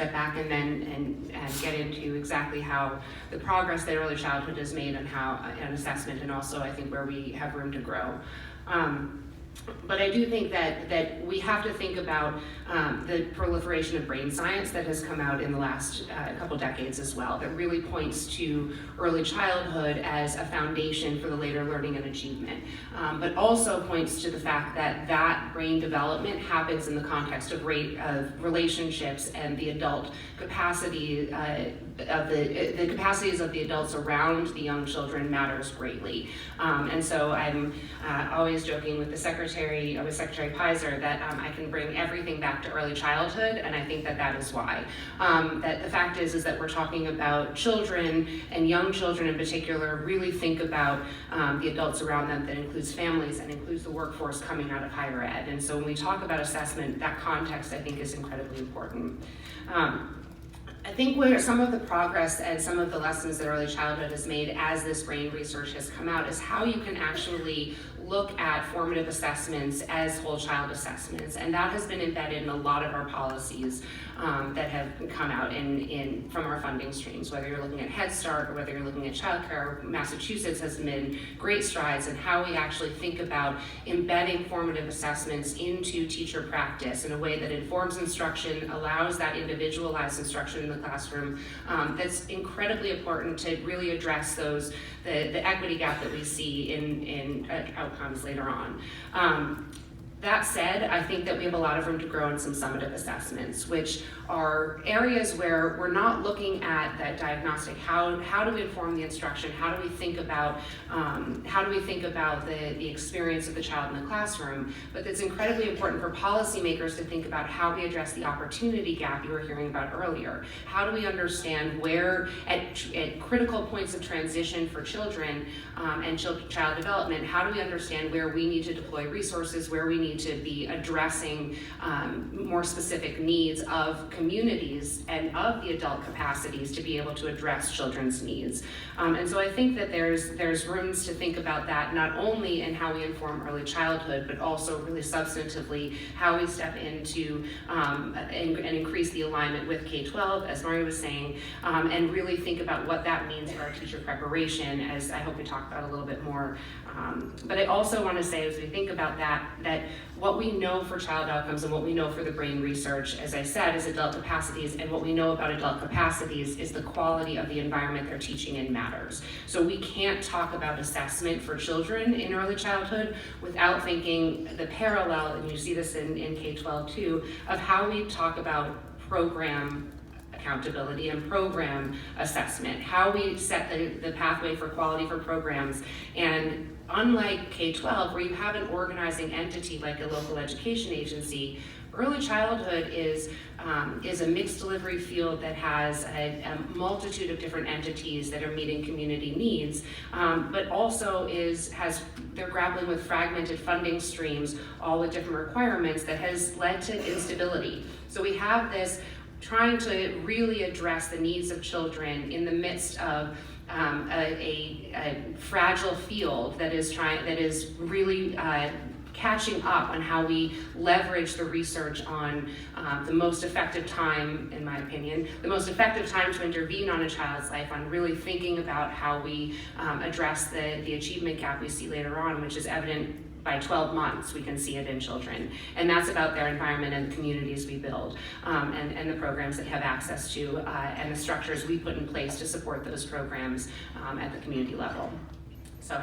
step back and get into exactly how the progress that early childhood has made and how an assessment, and also I think where we have room to grow. But I do think that we have to think about the proliferation of brain science that has come out in the last couple decades as well, that really points to early childhood as a foundation for the later learning and achievement, but also points to the fact that that brain development happens in the context of relationships and the adult capacity the capacities of the adults around the young children matters greatly. And so I'm always joking with Secretary Pizer that I can bring everything back to early childhood, and I think that is why. That the fact is that we're talking about children, and young children in particular really think about the adults around them. That includes families and includes the workforce coming out of higher ed. And so when we talk about assessment, that context I think is incredibly important. I think where some of the progress and some of the lessons that early childhood has made as this brain research has come out is how you can actually look at formative assessments as whole child assessments, and that has been embedded in a lot of our policies that have come out from our funding streams. Whether you're looking at Head Start or whether you're looking at childcare, Massachusetts has made great strides in how we actually think about embedding formative assessments into teacher practice in a way that informs instruction, allows that individualized instruction in the classroom. That's incredibly important to really address the equity gap that we see in outcomes later on. That said, I think that we have a lot of room to grow in some summative assessments, which are areas where we're not looking at that diagnostic. How do we inform the instruction? How do we think about the experience of the child in the classroom? But it's incredibly important for policymakers to think about how we address the opportunity gap you were hearing about earlier. How do we understand where at critical points of transition for children and child development, how do we understand where we need to deploy resources, where we need to be addressing more specific needs of communities and of the adult capacities to be able to address children's needs. And so I think that there's rooms to think about that, not only in how we inform early childhood, but also really substantively how we step into and increase the alignment with K-12, as Maria was saying, and really think about what that means for our teacher preparation, as I hope we talk about a little bit more. But I also want to say, as we think about that what we know for child outcomes and what we know for the brain research, as I said, is adult capacities, and what we know about adult capacities is the quality of the environment they're teaching in matters. So we can't talk about assessment for children in early childhood without thinking the parallel, and you see this in K-12 too, of how we talk about program accountability and program assessment, how we set the pathway for quality for programs. And unlike K-12, where you have an organizing entity like a local education agency, early childhood is a mixed delivery field that has a multitude of different entities that are meeting community needs, but also they're grappling with fragmented funding streams, all with different requirements that has led to instability. So we have this trying to really address the needs of children in the midst of a fragile field that is really catching up on how we leverage the research on the most effective time, in my opinion, the most effective time to intervene on a child's life, on really thinking about how we address the achievement gap we see later on, which is evident by 12 months, we can see it in children. And that's about their environment and the communities we build, and the programs that have access to, and the structures we put in place to support those programs at the community level. So